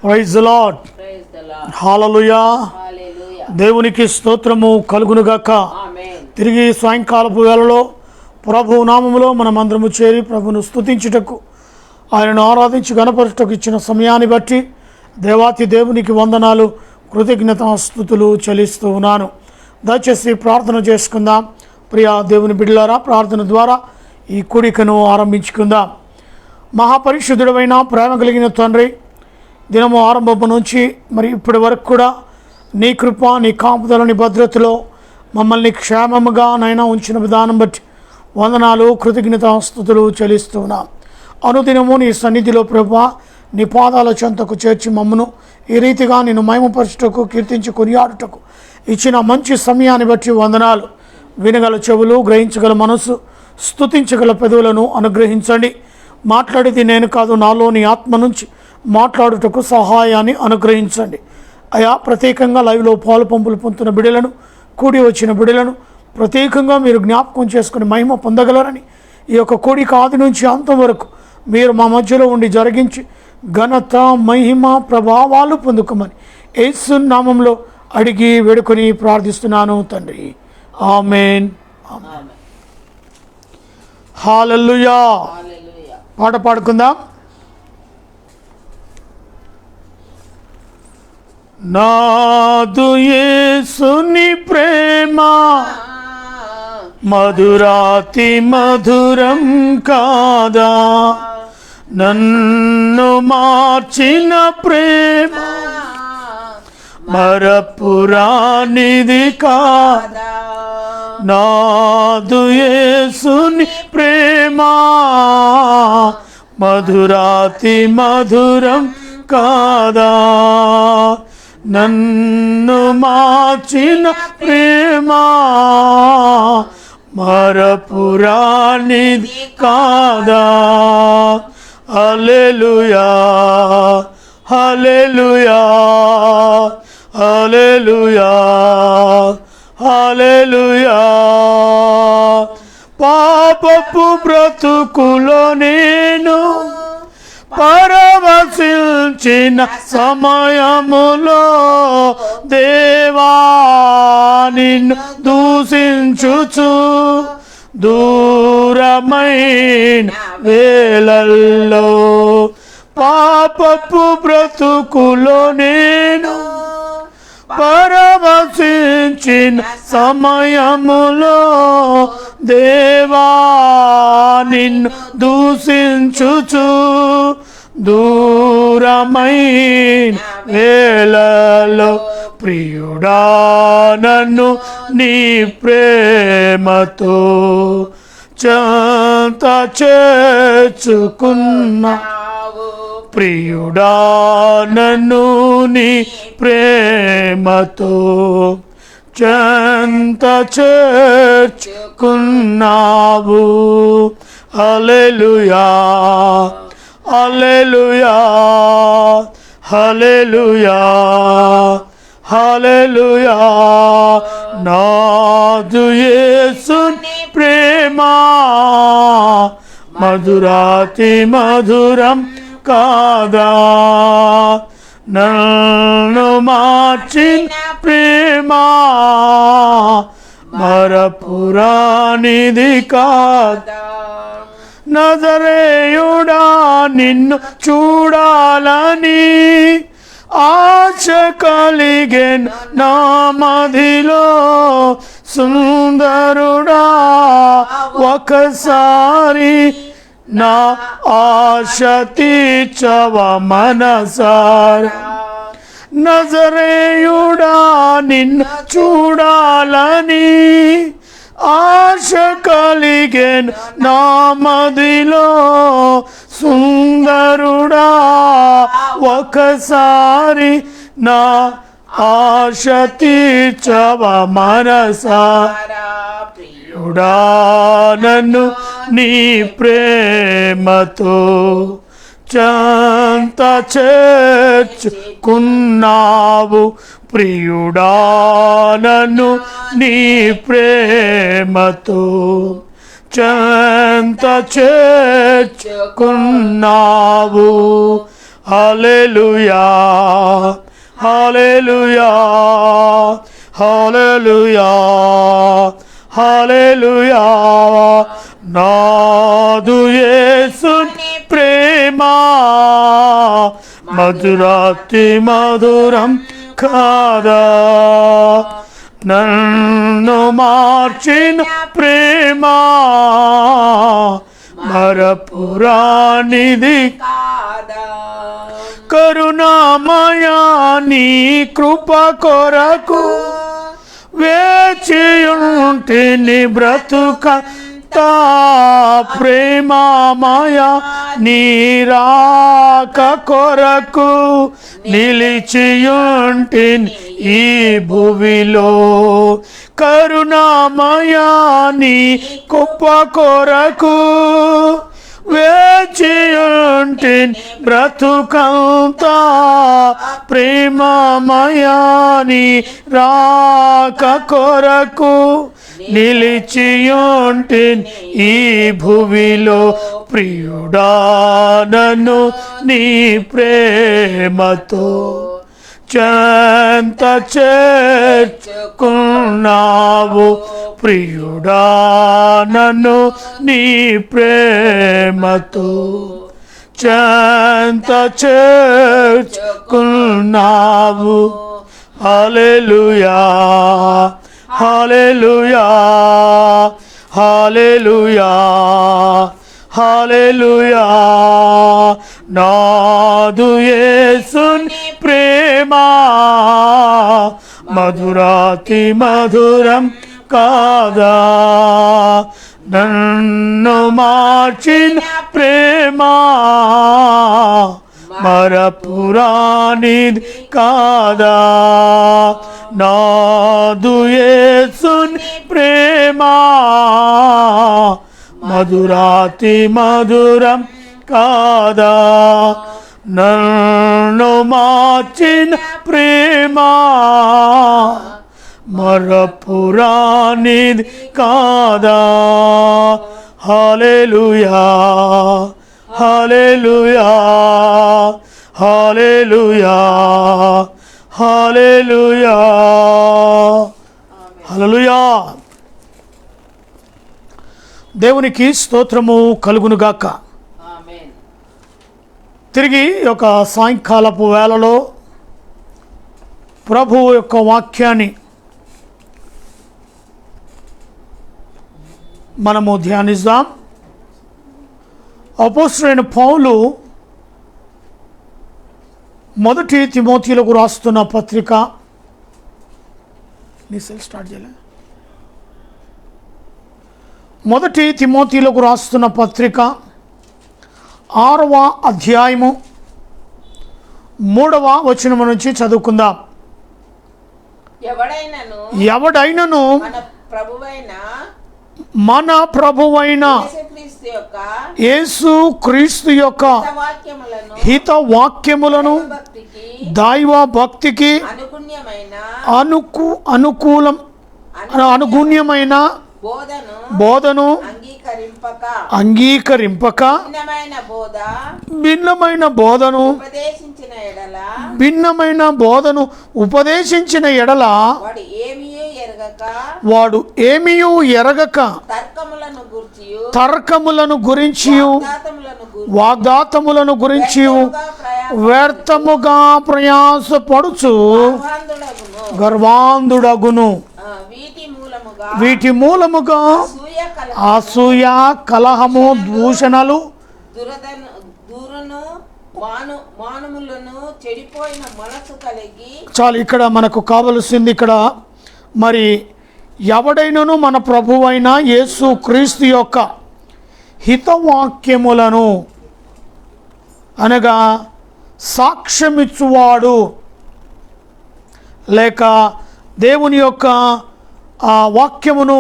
Praise the Lord. హల్లెలూయా. దేవునికి స్తోత్రము కలుగునుగాక. తిరిగి సాయంకాలపు వేళలో ప్రభు నామములో మనమందరము చేరి ప్రభును స్తుతించుటకు, ఆయనను ఆరాధించి గణపరచుటకు ఇచ్చిన సమయాన్ని బట్టి దేవాతి దేవునికి వందనాలు, కృతజ్ఞతాస్తుతులు చెల్లిస్తూ ఉన్నాను. దయచేసి ప్రార్థన చేసుకుందాం. ప్రియ దేవుని బిడ్డలారా, ప్రార్థన ద్వారా ఈ కూడికను ఆరంభించుకుందాం. మహాపరిశుద్ధుడైన ప్రేమ కలిగిన తండ్రి, దినము ఆరంభం నుంచి మరి ఇప్పటి వరకు కూడా నీ కృప, నీ కాపుదల, నీ భద్రతలో మమ్మల్ని క్షేమముగా నైనా ఉంచిన విధానం బట్టి వందనాలు, కృతజ్ఞతాస్తుతులు చెల్లిస్తున్నాం. అనుదినము నీ సన్నిధిలో ప్రభువా, నీ పాదాల చెంతకు చేర్చి మమ్మను ఈ రీతిగా నేను మహిమపరచుటకు, కీర్తించి కొనియాడుటకు ఇచ్చిన మంచి సమయాన్ని బట్టి వందనాలు. వినగల చెవులు, గ్రహించగల మనసు, స్తుతించగల పెదవులను అనుగ్రహించండి. మాట్లాడేది నేను కాదు, నాలో నీ ఆత్మ నుంచి మాట్లాడుటకు సహాయాన్ని అనుగ్రహించండి. అయా, ప్రత్యేకంగా లైవ్లో పాలు పంపులు పొందుతున్న బిడ్డలను, కూడి వచ్చిన బిడ్డలను ప్రత్యేకంగా మీరు జ్ఞాపకం చేసుకుని మహిమ పొందగలరని, ఈ యొక్క కూడిక ఆది నుంచి అంతం వరకు మీరు మా మధ్యలో ఉండి జరిగించి ఘనత, మహిమ, ప్రభావాలు పొందుకోమని యేసు నామంలో అడిగి వేడుకొని ప్రార్థిస్తున్నాను తండ్రి. ఆమేన్. హల్లెలూయా. పాట పాడుకుందాం. నాదు యేసుని ప్రేమ మధురాతి మధురం కాదా, నన్ను మార్చిన ప్రేమ మరపురానిది కాదా. నాదు యేసుని ప్రేమ మధురాతి మధురం కాదా, నన్ను మార్చిన ప్రేమ మరపురానిది కాదా. హల్లెలూయా, హల్లెలూయా, హల్లెలూయా, హల్లెలూయా. పాపపు బ్రతుకులో నేను పరవశించిన సమయములో దేవా నిన్ను దూషించుచు దూరమైన వేళల్లో, పాపపు బ్రతుకులో నేను పరవశించిన సమయములో దేవా నిన్ను దూషించుచు దూరమైన వేళలో, ప్రియుడా నన్ను నీ ప్రేమతో చెంత చేర్చుకున్నా, ప్రియుడా నన్ను నీ ప్రేమతో చెంత చేర్చుకున్నావు. హల్లెలూయా, హల్లెలూయా, హల్లెలూయా, హల్లెలూయా. నాదు యేసుని ప్రేమ మధురాతి మధురం కాదా, నన్ను మార్చిన ప్రేమ మరపురానిది కాదా. నజరేయుడా నిన్ను చూడాలని ఆశ కలిగెను నా మదిలో, సుందరుడా ఒకసారి నా ఆశ తీర్చవ మనసారా. నజరేయుడా నిన్ను చూడాలని ఆశ కలిగెను నా మదిలో, సుందరుడా ఒకసారి నా ఆశ తీర్చవ మనసారా. ప్రియుడా నన్ను నీ ప్రేమతో చెంత చేర్చుకున్నావు, ప్రియుడా నన్ను నీ ప్రేమతో చెంత చేర్చుకున్నావు. హల్లెలూయా హల్లెలూయా హల్లెలూయా హల్లెలూయా నాదు యేసుని ప్రేమ మధురాతి మధురం కాదా నన్ను మార్చిన ప్రేమ మరపురానిది కాదా కరుణామయా నీ కృప కొరకు వేచియుంటిని బ్రతుకంతా ప్రేమమయ నీ రాక కొరకు నిలిచియుంటిని ఈ భువిలో కరుణామయా నీ కృప కొరకు వేచియుంటిని బ్రతుకంతా ప్రేమమయాని రాక కొరకు నిలిచియుంటిని ఈ భువిలో ప్రియుడా నన్ను నీ ప్రేమతో చెంత చేర్చుకున్నావు ప్రియుడా నన్ను నీ ప్రేమతో చెంత చేర్చుకున్నావు హల్లెలూయా హల్లెలూయా హల్లెలూయా హల్లెలూయా నాదు యేసుని ప్రేమ మధురాతి మధురం కాదా నన్ను మార్చిన ప్రేమ మరపురానిది కాదా నాదు యేసుని ప్రేమ మధురాతి మధురం కాదా నన్ను మార్చిన ప్రేమ మరపురానిది కాదా హల్లెలూయా హల్లెలూయా హల్లెలూయా హల్లెలూయా హల్లెలూయా దేవునికి స్తోత్రము కలుగునుగాక. ఆమేన్. తిరిగి ఒక సాయంకాలపు వేళలో ప్రభువు యొక్క వాక్యాన్ని మనము ధ్యానిద్దాం. అపోస్తలుడైన పౌలు మొదటి తిమోతిలకు రాస్తున్న పత్రిక స్టార్ట్ చేయలే మొదటి తిమోతిలకు రాస్తున్న పత్రిక 6వ అధ్యాయము 3వ వచనం నుంచి చదువుకుందాం. ఎవడైనను మన ప్రభువైన యేసు క్రీస్తు యొక్క హిత వాక్యములను దైవ భక్తికి అనుగుణ్యమైన బోధను అంగీకరింపక భిన్నమైన బోధను ఉపదేశించిన ఎడల వాడు ఏమియూ ఎరగక తర్కములను గురించి వాగ్దాతములను గురించి వ్యర్థముగా ప్రయాసపడుచు గర్వాంధుడగును. వీటి మూలముగా అసూయ కలహము దూషణలు చాలు. ఇక్కడ మనకు కావలసింది ఇక్కడ మరి ఎవడైనను మన ప్రభువైన యేసు క్రీస్తు యొక్క హితవాక్యములను అనగా సాక్ష్యమిచ్చువాడు లేక దేవుని యొక్క ఆ వాక్యమును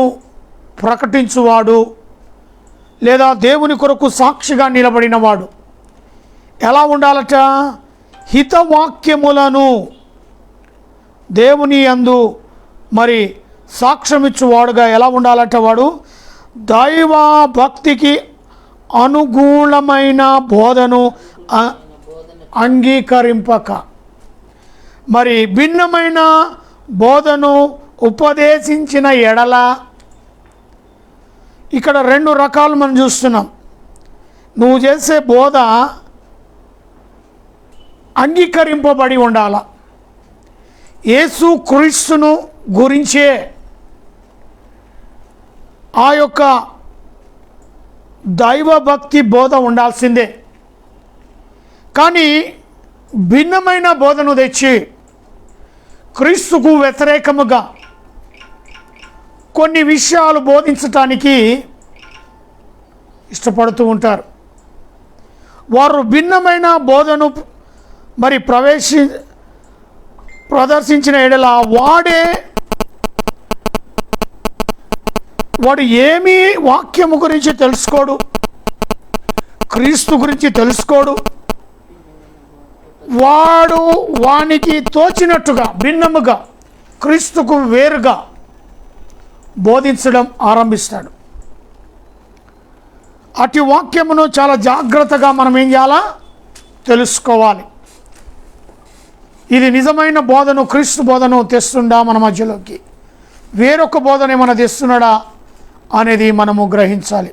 ప్రకటించువాడు లేదా దేవుని కొరకు సాక్షిగా నిలబడినవాడు ఎలా ఉండాలట? హితవాక్యములను దేవుని యందు మరి సాక్ష్యమిచ్చువాడుగా ఎలా ఉండాలట? వాడు దైవ భక్తికి అనుగుణమైన బోధను అంగీకరింపక. మరి భిన్నమైన బోధను ఉపదేశించిన ఎడల, ఇక్కడ 2 రకాలు మనం చూస్తున్నాం. నువ్వు చేసే బోధ అంగీకరింపబడి ఉండాల. యేసు క్రీస్తును గురించే ఆ యొక్క దైవభక్తి బోధ ఉండాల్సిందే. కానీ భిన్నమైన బోధను తెచ్చి క్రీస్తుకు వ్యతిరేకముగా కొన్ని విషయాలు బోధించటానికి ఇష్టపడుతూ ఉంటారు. వారు భిన్నమైన బోధను మరి ప్రదర్శించిన ఎడల వాడు ఏమీ వాక్యము గురించి తెలుసుకోడు, క్రీస్తు గురించి తెలుసుకోడు. వానికి తోచినట్టుగా భిన్నముగా క్రీస్తుకు వేరుగా బోధించడం ఆరంభిస్తాడు. అటు వాక్యమును చాలా జాగ్రత్తగా మనం ఏం చేయాలా? తెలుసుకోవాలి. ఇది నిజమైన బోధను, క్రీస్తు బోధను తెస్తుండా మన మధ్యలోకి, వేరొక బోధన ఏమైనా తెస్తున్నాడా అనేది మనము గ్రహించాలి.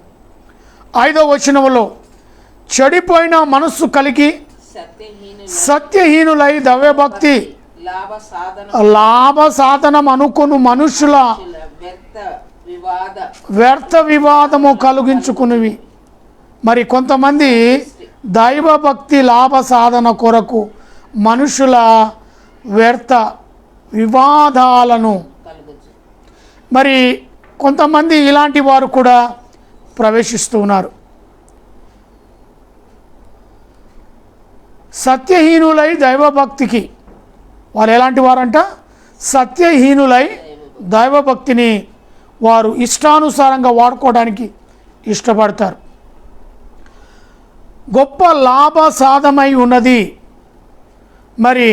5వ వచనములో చెడిపోయిన మనస్సు కలిగి సత్యహీనులై దైవభక్తి లాభ సాధనం అనుకును మనుషుల వ్యర్థ వివాదము కలిగించుకునివి. మరి కొంతమంది దైవభక్తి లాభ సాధన కొరకు మనుషుల వ్యర్థ వివాదాలను, మరి కొంతమంది ఇలాంటి వారు కూడా ప్రవేశిస్తూ ఉన్నారు. సత్యహీనులై దైవభక్తికి, వారు ఎలాంటి వారంట? సత్యహీనులై దైవభక్తిని వారు ఇష్టానుసారంగా వాడుకోవడానికి ఇష్టపడతారు. గొప్ప లాభ సాధమై ఉన్నది. మరి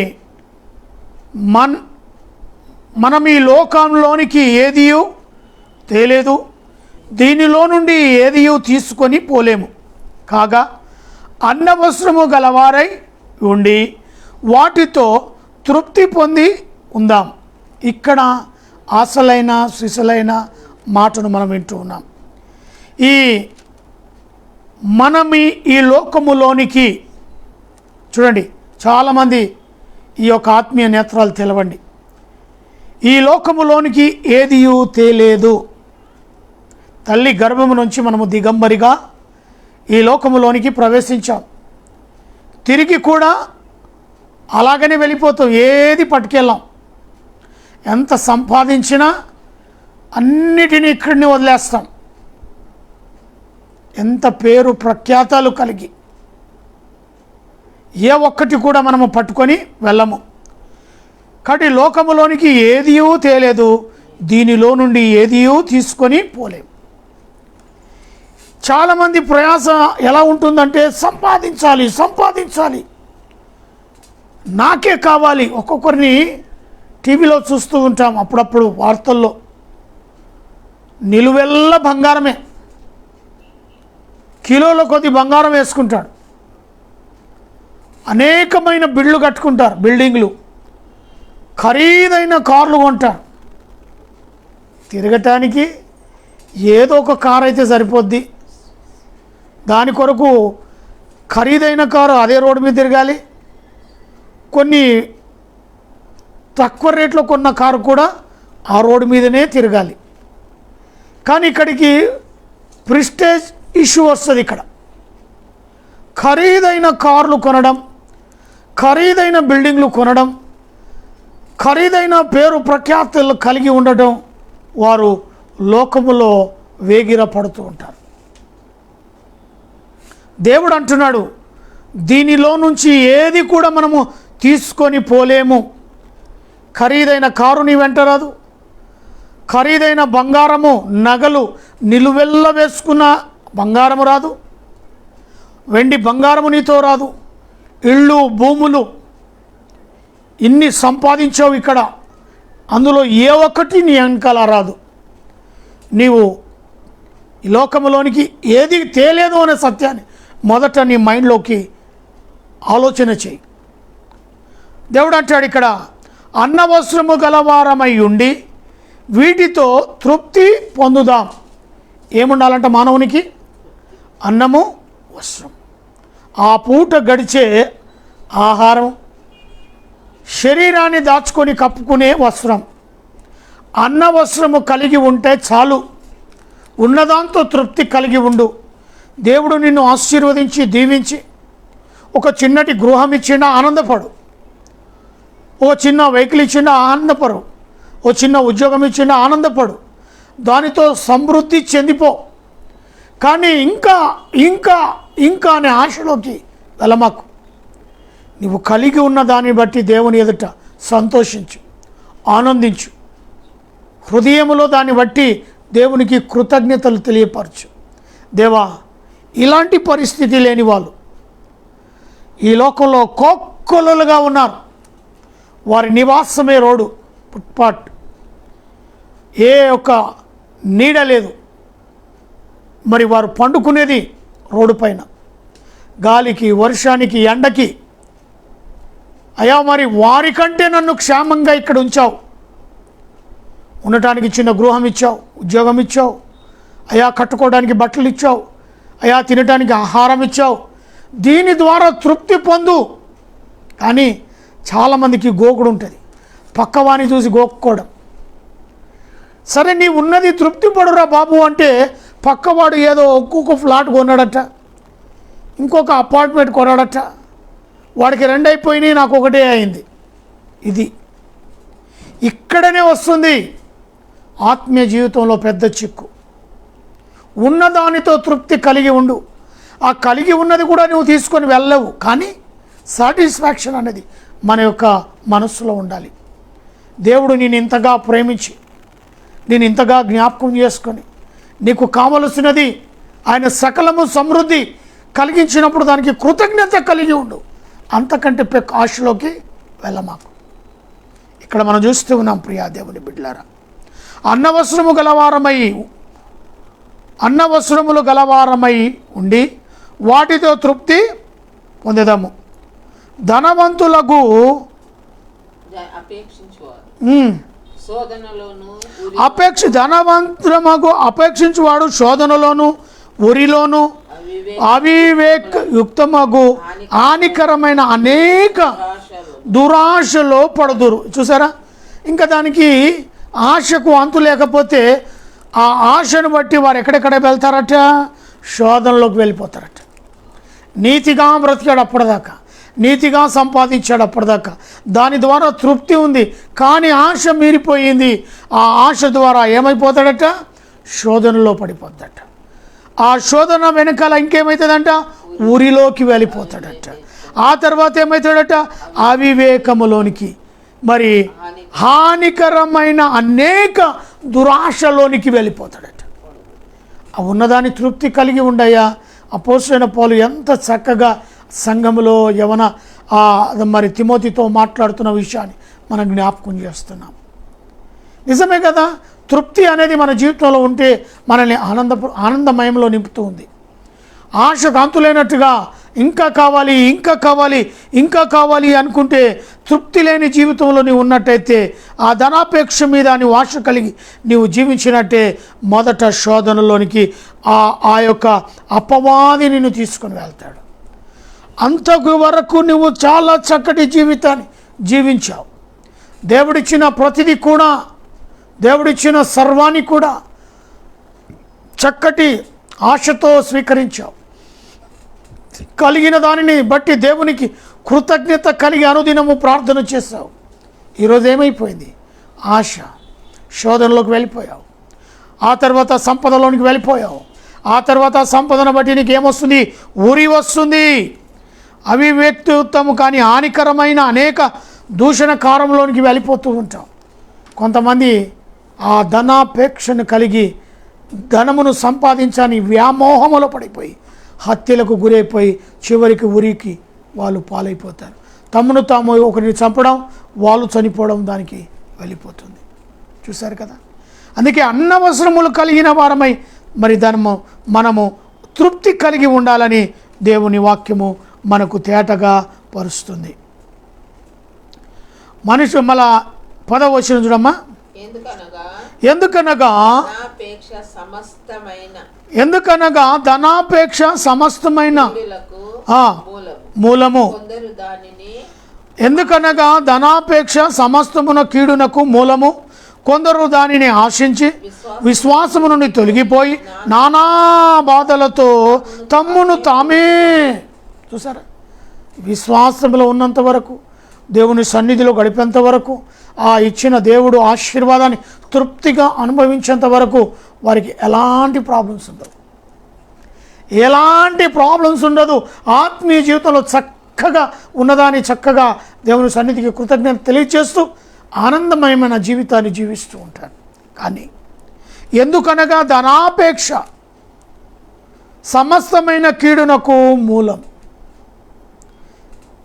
మనం ఈ లోకంలోనికి ఏదియూ తేలేదు, దీనిలో నుండి ఏదియూ తీసుకొని పోలేము. కాగా అన్నవసరము గలవారై ఉండి వాటితో తృప్తి పొంది ఉందాం. ఇక్కడ అసలైన సిసలైన మాటను మనం వింటూ ఉన్నాం. ఈ లోకములోనికి చూడండి, చాలామంది ఈ యొక్క ఆత్మీయ నేత్రాలు తెలవండి. ఈ లోకములోనికి ఏదియూ తేలేదు. తల్లి గర్భము నుంచి మనము దిగంబరిగా ఈ లోకములోనికి ప్రవేశించాం. తిరిగి కూడా అలాగనే వెళ్ళిపోతాం, ఏది పట్టుకెళ్ళాం. ఎంత సంపాదించినా అన్నిటినీ ఇక్కడిని వదిలేస్తాం. ఎంత పేరు ప్రఖ్యాతాలు కలిగి ఏ ఒక్కటి కూడా మనము పట్టుకొని వెళ్ళము. కాబట్టి లోకములోనికి ఏదియూ తేలేదు, దీనిలో నుండి ఏదియూ తీసుకొని పోలేము. చాలామంది ప్రయాస ఎలా ఉంటుందంటే సంపాదించాలి, నాకే కావాలి. ఒక్కొక్కరిని టీవీలో చూస్తూ ఉంటాం, అప్పుడప్పుడు వార్తల్లో. నిలువెల్ల బంగారమే, కిలోల కొద్ది బంగారం వేసుకుంటాడు. అనేకమైన బిల్లు కట్టుకుంటారు, బిల్డింగ్లు, ఖరీదైన కార్లు కొంటారు. తిరగటానికి ఏదో ఒక కారు అయితే సరిపోద్ది. దాని కొరకు ఖరీదైన కారు అదే రోడ్డు మీద తిరగాలి. కొన్ని తక్కువ రేట్లో కొన్న కారు కూడా ఆ రోడ్డు మీదనే తిరగాలి. కానీ ఇక్కడికి ప్రిస్టేజ్ ఇష్యూ వస్తుంది. ఇక్కడ ఖరీదైన కార్లు కొనడం, ఖరీదైన బిల్డింగ్లు కొనడం, ఖరీదైన పేరు ప్రఖ్యాతులు కలిగి ఉండటం, వారు లోకములో వేగిర పడుతూ ఉంటారు. దేవుడు అంటున్నాడు, దీనిలో నుంచి ఏది కూడా మనము తీసుకొని పోలేము. ఖరీదైన కారు నీ వెంట రాదు, ఖరీదైన బంగారము, నగలు, నిలువెల్ల వేసుకున్న బంగారము రాదు, వెండి బంగారము నీతో రాదు. ఇళ్ళు, భూములు ఇన్ని సంపాదించావు ఇక్కడ, అందులో ఏ ఒక్కటి నీ వెనకాల రాదు. నీవు ఈ లోకంలోనికి ఏది తేలేదు అనే సత్యాన్ని మొదట నీ మైండ్లోకి ఆలోచన చేయి. దేవుడు అంటాడు ఇక్కడ, అన్న వస్త్రము గలవారమై ఉండి వీటితో తృప్తి పొందుదాం. ఏముండాలంట మానవునికి? అన్నము, వస్త్రం. ఆ పూట గడిచే ఆహారం, శరీరాన్ని దాచుకొని కప్పుకునే వస్త్రం, అన్న వస్త్రము కలిగి ఉంటే చాలు. ఉన్నదాంతో తృప్తి కలిగి ఉండు. దేవుడు నిన్ను ఆశీర్వదించి దీవించి ఒక చిన్నటి గృహం ఇచ్చిండా ఆనందపడు, ఓ చిన్న వెహికల్ ఇచ్చిండా ఆనందపడు, ఓ చిన్న ఉద్యోగం ఇచ్చిండా ఆనందపడు, దానితో సమృద్ధి చెందిపో. కానీ ఇంకా ఇంకా ఇంకా అనే ఆశలోకి వెళ్ళమాకు. నువ్వు కలిగి ఉన్న దాన్ని బట్టి దేవుని ఎదుట సంతోషించు, ఆనందించు. హృదయములో దాన్ని బట్టి దేవునికి కృతజ్ఞతలు తెలియపరచు. దేవా, ఇలాంటి పరిస్థితి లేని వాళ్ళు ఈ లోకంలో కోకొల్లలుగా ఉన్నారు. వారి నివాసమే రోడ్డు, ఫుట్పాత్, ఏ ఒక్క నీడ లేదు. మరి వారు పండుకునేది రోడ్డు పైన, గాలికి, వర్షానికి, ఎండకి. అయ్యా, మరి వారికంటే నన్ను క్షేమంగా ఇక్కడ ఉంచావు. ఉండటానికి చిన్న గృహం ఇచ్చావు, ఉద్యోగం ఇచ్చావు. అయ్యా, కట్టుకోవడానికి బట్టలు ఇచ్చావు. అయ్యా, తినడానికి ఆహారం ఇచ్చావు. దీని ద్వారా తృప్తి పొందు. కానీ చాలామందికి గోకుడు ఉంటుంది, పక్కవాని చూసి గోక్కోవడం. సరే, నీ ఉన్నది తృప్తి పడురా బాబు అంటే పక్కవాడు ఏదో ఒక్కొక్క ఫ్లాట్ కొన్నాడట, ఇంకొక అపార్ట్మెంట్ కొన్నాడట, వాడికి 2 అయిపోయినాయి, నాకు 1 అయింది. ఇది ఇక్కడనే వస్తుంది ఆత్మీయ జీవితంలో పెద్ద చిక్కు. ఉన్నదానితో తృప్తి కలిగి ఉండు. ఆ కలిగి ఉన్నది కూడా నువ్వు తీసుకొని వెళ్ళవు, కానీ సాటిస్ఫాక్షన్ అనేది మన యొక్క మనస్సులో ఉండాలి. దేవుడు నేను ఇంతగా ప్రేమించి, నేను ఇంతగా జ్ఞాపకం చేసుకొని, నీకు కావలసినది ఆయన సకలము సమృద్ధి కలిగించినప్పుడు దానికి కృతజ్ఞత కలిగి ఉండు. అంతకంటే ఆశలోకి వెళ్ళమాకు. ఇక్కడ మనం చూస్తూ ఉన్నాం ప్రియా దేవుని బిడ్డలారా, అన్నవస్త్రములు గలవారమై ఉండి వాటితో తృప్తి పొందేదాము. ధనవంతులకు అపేక్షించువాడు శోధనలోను ఉరిలోను అవివేకయుక్తమగు హానికరమైన అనేక దురాశలో పడుదురు. చూసారా, ఇంకా దానికి ఆశకు అంతు లేకపోతే ఆ ఆశను బట్టి వారు ఎక్కడెక్కడ వెళ్తారట? శోధనలోకి వెళ్ళిపోతారట. నీతిగా బ్రతికాడు అప్పటిదాకా, నీతిగా సంపాదించాడు అప్పటిదాకా, దాని ద్వారా తృప్తి ఉంది. కానీ ఆశ మీరిపోయింది. ఆ ఆశ ద్వారా ఏమైపోతాడట? శోధనలో పడిపోతాడట. ఆ శోధన వెనకాల ఇంకేమవుతుందంట? ఊరిలోకి వెళ్ళిపోతాడట. ఆ తర్వాత ఏమవుతాడట? అవివేకములోనికి, మరి హానికరమైన అనేక దురాశలోనికి వెళ్ళిపోతాడట. ఆ ఉన్నదాన్ని తృప్తి కలిగి ఉండయా. అపోస్తలుడైన పౌలు ఎంత చక్కగా సంఘములో యవన మరి తిమోతితో మాట్లాడుతున్న విషయాన్ని మనం జ్ఞాపకం చేస్తున్నాం. నిజమే కదా, తృప్తి అనేది మన జీవితంలో ఉంటే మనల్ని ఆనందమయంలో నింపుతూ ఉంది. ఆశకు అంతులేనట్టుగా ఇంకా కావాలి, ఇంకా కావాలి, ఇంకా కావాలి అనుకుంటే తృప్తి లేని జీవితంలో నీవు ఉన్నట్టయితే, ఆ ధనాపేక్ష మీద నీవు ఆశ కలిగి నీవు జీవించినట్టే మొదట శోధనలోనికి ఆ యొక్క అపవాది నిన్ను తీసుకొని వెళ్తాడు. అంతకు వరకు నువ్వు చాలా చక్కటి జీవితాన్ని జీవించావు. దేవుడిచ్చిన ప్రతిదీ కూడా, దేవుడిచ్చిన సర్వాన్ని కూడా చక్కటి ఆశతో స్వీకరించావు. కలిగిన దానిని బట్టి దేవునికి కృతజ్ఞత కలిగి అనుదినము ప్రార్థన చేశావు. ఈరోజు ఏమైపోయింది? ఆశ, శోధనలోకి వెళ్ళిపోయావు. ఆ తర్వాత సంపదలోనికి వెళ్ళిపోయావు. ఆ తర్వాత సంపదను బట్టి నీకు ఏమొస్తుంది? ఉరి వస్తుంది. అవివేక్తము కానీ హానికరమైన అనేక దూషణకారంలోనికి వెళ్ళిపోతూ ఉంటాం. కొంతమంది ఆ ధనాపేక్షను కలిగి ధనమును సంపాదించని వ్యామోహములో పడిపోయి హత్యలకు గురైపోయి చివరికి ఉరికి వాళ్ళు పాలైపోతారు. తమను తాము ఒకరిని చంపడం, వాళ్ళు చనిపోవడం దానికి వెళ్ళిపోతుంది. చూశారు కదా. అందుకే అన్నవసరములు కలిగిన వారమై మరి మనము తృప్తి కలిగి ఉండాలని దేవుని వాక్యము మనకు తేటగా పరుస్తుంది. మనిషి మళ్ళా 10వ వచనం చూడమ్మా. ఎందుకనగా ధనాపేక్ష సమస్తమైన మూలము. ఎందుకనగా ధనాపేక్ష సమస్తమున కీడునకు మూలము. కొందరు దానిని ఆశించి విశ్వాసము నుండి తొలగిపోయి నానా బాధలతో తమ్మును తామే. చూసారా, విశ్వాసంలో ఉన్నంత వరకు, దేవుని సన్నిధిలో గడిపేంత వరకు, ఆ ఇచ్చిన దేవుడు ఆశీర్వాదాన్ని తృప్తిగా అనుభవించేంత వరకు వారికి ఎలాంటి ప్రాబ్లమ్స్ ఉండవు, ఎలాంటి ప్రాబ్లమ్స్ ఉండదు. ఆత్మీయ జీవితంలో చక్కగా ఉన్నదాన్ని చక్కగా దేవుని సన్నిధికి కృతజ్ఞత తెలియజేస్తూ ఆనందమయమైన జీవితాన్ని జీవిస్తూ ఉంటారు. కానీ ఎందుకనగా ధనాపేక్ష సమస్తమైన కీడునకు మూలం.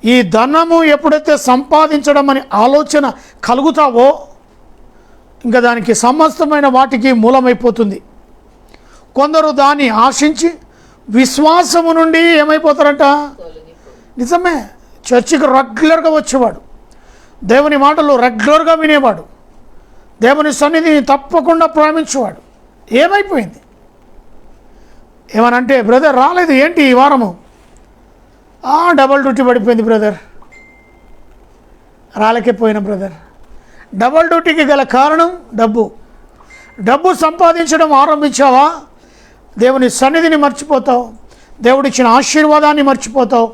ఈ ధనము ఎప్పుడైతే సంపాదించడం అని ఆలోచన కలుగుతావో ఇంకా దానికి సమస్తమైన వాటికి మూలమైపోతుంది. కొందరు దాన్ని ఆశించి విశ్వాసము నుండి ఏమైపోతారంట? నిజమే, చర్చికి రెగ్యులర్గా వచ్చేవాడు, దేవుని మాటలు రెగ్యులర్గా వినేవాడు, దేవుని సన్నిధిని తప్పకుండా ప్రేమించేవాడు. ఏమైపోయింది? ఏమనంటే, బ్రదర్ రాలేదు ఏంటి ఈ వారము? డబల్ డ్యూటీ పడిపోయింది బ్రదర్, రాలేకపోయిన బ్రదర్. డబల్ డ్యూటీకి గల కారణం డబ్బు సంపాదించడం ఆరంభించావా, దేవుని సన్నిధిని మర్చిపోతావు, దేవుడిచ్చిన ఆశీర్వాదాన్ని మర్చిపోతావు,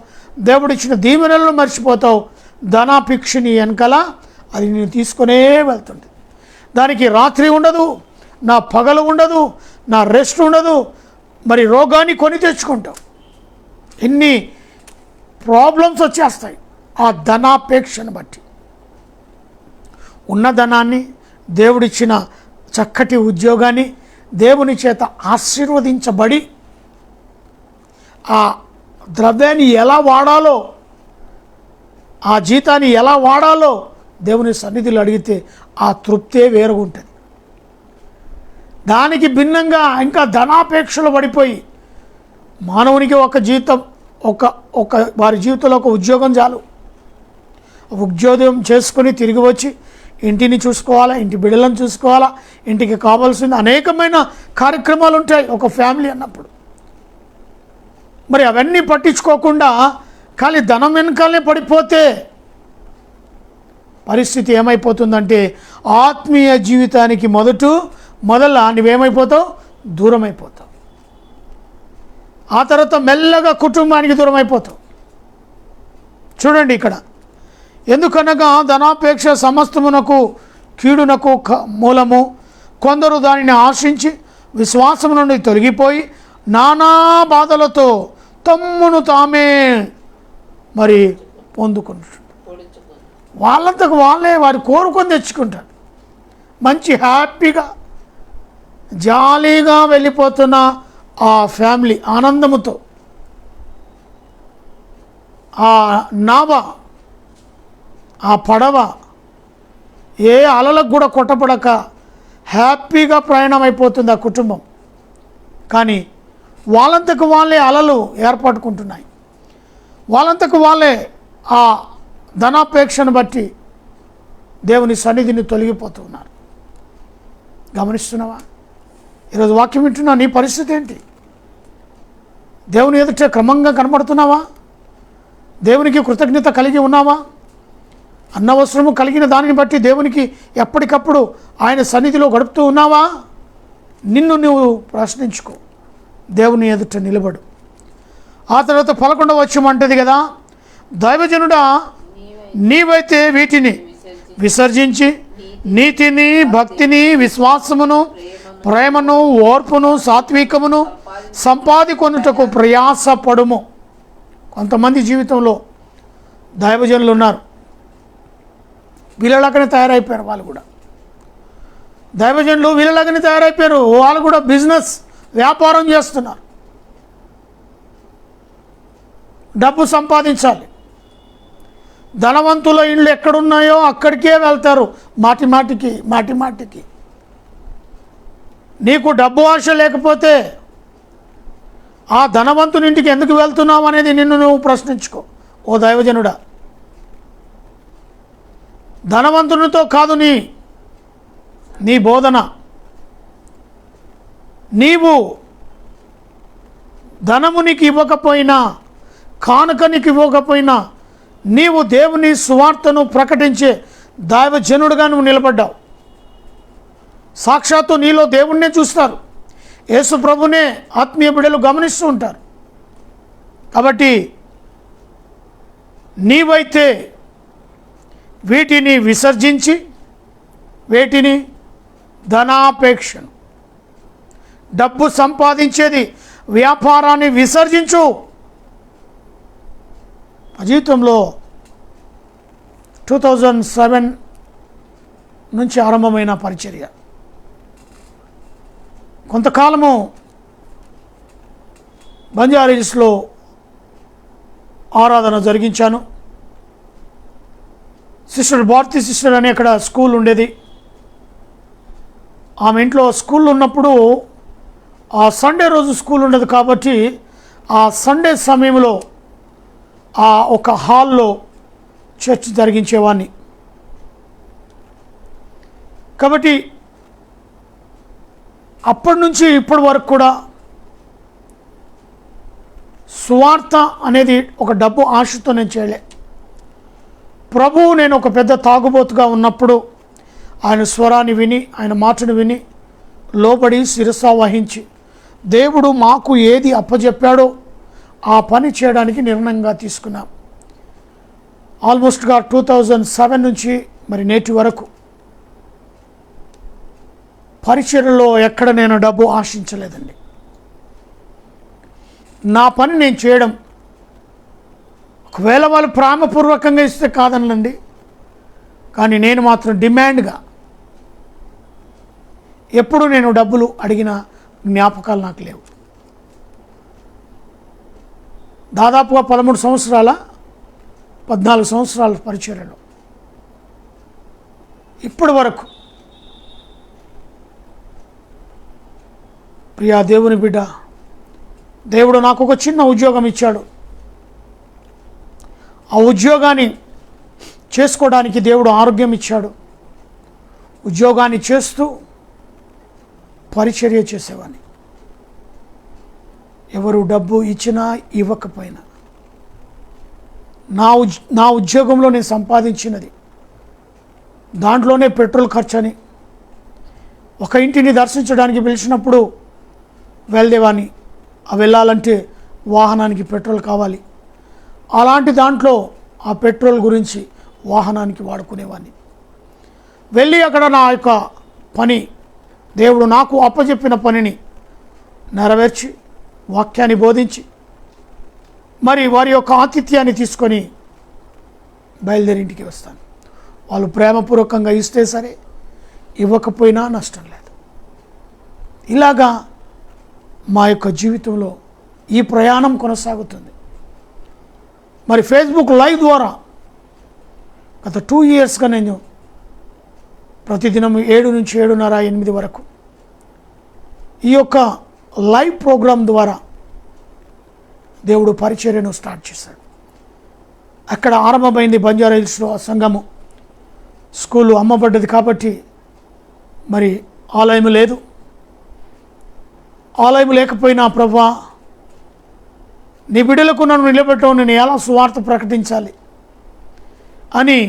దేవుడిచ్చిన దీవెనలను మర్చిపోతావు. ధనాపేక్షని వెనకాల అది నేను తీసుకునే వెళ్తుంది. దానికి రాత్రి ఉండదు, నా పగలు ఉండదు, నా రెస్ట్ ఉండదు, మరి రోగాన్ని కొని తెచ్చుకుంటావు. ఇన్ని ప్రాబ్లమ్స్ వచ్చేస్తాయి ఆ ధనాపేక్షను బట్టి. ఉన్న ధనాన్ని, దేవుడిచ్చిన చక్కటి ఉద్యోగాన్ని, దేవుని చేత ఆశీర్వదించబడి ఆ ద్రవ్యాన్ని ఎలా వాడాలో, ఆ జీతాన్ని ఎలా వాడాలో దేవుని సన్నిధిలో అడిగితే ఆ తృప్తే వేరుగా ఉంటుంది. దానికి భిన్నంగా ఇంకా ధనాపేక్షలు పడిపోయి మానవునికి ఒక జీతం, ఒక వారి జీవితంలో ఒక ఉద్యోగం చాలు, ఉద్యోగం చేసుకొని తిరిగి వచ్చి ఇంటిని చూసుకోవాలా, ఇంటి బిడ్డలను చూసుకోవాలా, ఇంటికి కావాల్సిన అనేకమైన కార్యక్రమాలు ఉంటాయి ఒక ఫ్యామిలీ అన్నప్పుడు. మరి అవన్నీ పట్టించుకోకుండా ఖాళీ ధనం వెనకాలనే పడిపోతే పరిస్థితి ఏమైపోతుందంటే ఆత్మీయ జీవితానికి మొదల నువ్వేమైపోతావు? దూరం అయిపోతావు. ఆ తర్వాత మెల్లగా కుటుంబానికి దూరం అయిపోతావు. చూడండి ఇక్కడ, ఎందుకనగా ధనాపేక్ష సమస్తమునకు కీడునకు మూలము. కొందరు దానిని ఆశించి విశ్వాసం నుండి తొలగిపోయి నానా బాధలతో తమ్మును తామే మరి పొందుకుంటారు. వాళ్ళంతకు వాళ్ళే వారు కోరుకొని తెచ్చుకుంటారు. మంచి హ్యాపీగా జాలీగా వెళ్ళిపోతున్న ఆ ఫ్యామిలీ ఆనందముతో ఆ నావ, ఆ పడవ ఏ అలలకు కూడా కొట్టపడక హ్యాపీగా ప్రయాణం అయిపోతుంది ఆ కుటుంబం. కానీ వాళ్ళంతకు వాళ్ళే అలలు ఏర్పడుకుంటున్నాయి. వాళ్ళంతకు వాళ్ళే ఆ ధనాపేక్షను బట్టి దేవుని సన్నిధిని తొలగిపోతున్నారు. గమనిస్తున్నావా? ఈరోజు వాక్యం వింటున్నా, నీ పరిస్థితి ఏంటి? దేవుని ఎదుట క్రమంగా కనబడుతున్నావా? దేవునికి కృతజ్ఞత కలిగి ఉన్నావా? అన్నవసరము కలిగిన దానిని బట్టి దేవునికి ఎప్పటికప్పుడు ఆయన సన్నిధిలో గడుపుతూ ఉన్నావా? నిన్ను నువ్వు ప్రశ్నించుకో, దేవుని ఎదుట నిలబడు. ఆ తర్వాత 11వ వచనం అంటది కదా, దైవజనుడా నీవైతే వీటిని విసర్జించి నీతిని, భక్తిని, విశ్వాసమును, ప్రేమను, ఓర్పును, సాత్వికమును సంపాదికొనుటకు ప్రయాసపడుము. కొంతమంది జీవితంలో దైవజనులు ఉన్నారు, వీళ్ళలాగానే తయారైపోయారు. వాళ్ళు కూడా దైవజనులు వీళ్ళలాగానే తయారైపోయారు. వాళ్ళు కూడా బిజినెస్, వ్యాపారం చేస్తున్నారు. డబ్బు సంపాదించాలి. ధనవంతుల ఇళ్ళు ఎక్కడున్నాయో అక్కడికే వెళ్తారు మాటిమాటికి. నీకు డబ్బు ఆశ లేకపోతే ఆ ధనవంతుని ఇంటికి ఎందుకు వెళ్తున్నావు అనేది నిన్ను నువ్వు ప్రశ్నించుకో. ఓ దైవజనుడా, ధనవంతునితో కాదు నీ బోధన. నీవు ధనము నీకు ఇవ్వకపోయినా, కానుక నీకు ఇవ్వకపోయినా, నీవు దేవుని సువార్తను ప్రకటించే దైవజనుడుగా నువ్వు నిలబడ్డావు. సాక్షాత్తు నీలో దేవుణ్ణే చూస్తారు. యేసు ప్రభునే ఆత్మీయ బిడ్డలు గమనిస్తూ ఉంటారు. కాబట్టి నీవైతే వీటిని విసర్జించి, వేటిని, ధనాపేక్షను, డబ్బు సంపాదించేది వ్యాపారాన్ని విసర్జించు. మా జీవితంలో 2007 నుంచి ఆరంభమైన పరిచర్య. కొంతకాలము బంజారాహిల్స్లో ఆరాధన జరిగించాను. సిస్టర్ భారతి సిస్టర్ అని అక్కడ స్కూల్ ఉండేది. ఆమె ఇంట్లో స్కూల్ ఉన్నప్పుడు ఆ సండే రోజు స్కూల్ ఉండదు కాబట్టి ఆ సండే సమయంలో ఆ ఒక హాల్లో చర్చ్ జరిగించేవాడిని. కాబట్టి అప్పటి నుంచి ఇప్పటి వరకు కూడా సువార్త అనేది ఒక డబ్బు ఆశతో నేను చేయలే. ప్రభువు నేను ఒక పెద్ద తాగుబోతుగా ఉన్నప్పుడు ఆయన స్వరాన్ని విని, ఆయన మాటను విని, లోబడి శిరస వహించి, దేవుడు మాకు ఏది అప్పచెప్పాడో ఆ పని చేయడానికి నిర్ణయంగా తీసుకున్నాం. ఆల్మోస్ట్గా 2007 నుంచి మరి నేటి వరకు పరిచర్యలో ఎక్కడ నేను డబ్బు ఆశించలేదండి. నా పని నేను చేయడం, ఒకవేళ వాళ్ళు ప్రేమపూర్వకంగా ఇస్తే కాదనండి, కానీ నేను మాత్రం డిమాండ్గా ఎప్పుడు నేను డబ్బులు అడిగిన జ్ఞాపకాలు నాకు లేవు. దాదాపుగా 14 సంవత్సరాల 14 సంవత్సరాల పరిచర్యలో ఇప్పటి వరకు ప్రియా దేవుని బిడ్డ, దేవుడు నాకు ఒక చిన్న ఉద్యోగం ఇచ్చాడు. ఆ ఉద్యోగాన్ని చేసుకోవడానికి దేవుడు ఆరోగ్యం ఇచ్చాడు. ఉద్యోగాన్ని చేస్తూ పరిచర్య చేసేవాడిని. ఎవరు డబ్బు ఇచ్చినా ఇవ్వకపోయినా నా ఉద్యోగంలో నేను సంపాదించినది దాంట్లోనే పెట్రోల్ ఖర్చు అని, ఒక ఇంటిని దర్శించడానికి పిలిచినప్పుడు వెళ్దేవాని. వెళ్ళాలంటే వాహనానికి పెట్రోల్ కావాలి. అలాంటి దాంట్లో ఆ పెట్రోల్ గురించి వాహనానికి వాడుకునేవాడిని. వెళ్ళి అక్కడ నా యొక్క పని, దేవుడు నాకు అప్పచెప్పిన పనిని నెరవేర్చి, వాక్యాన్ని బోధించి, మరి వారి యొక్క ఆతిథ్యాన్ని తీసుకొని బయలుదేరి ఇంటికి వస్తాను. వాళ్ళు ప్రేమపూర్వకంగా ఇస్తే సరే, ఇవ్వకపోయినా నష్టం లేదు. ఇలాగా మా యొక్క జీవితంలో ఈ ప్రయాణం కొనసాగుతుంది. మరి ఫేస్బుక్ లైవ్ ద్వారా గత 2 ఇయర్స్గా నేను ప్రతిదినం 7 నుంచి 7:30, 8 వరకు ఈ యొక్క లైవ్ ప్రోగ్రాం ద్వారా దేవుడు పరిచర్యను స్టార్ట్ చేశాడు. అక్కడ ఆరంభమైంది బంజారాహిల్స్లో సంఘము. స్కూలు అమ్మబడ్డది కాబట్టి మరి ఆలయం లేదు. ఆలయం లేకపోయినా ప్రభువా, నీ బిడ్డలకు నన్ను నిలబెట్టవు, నేను ఎలా సువార్త ప్రకటించాలి అని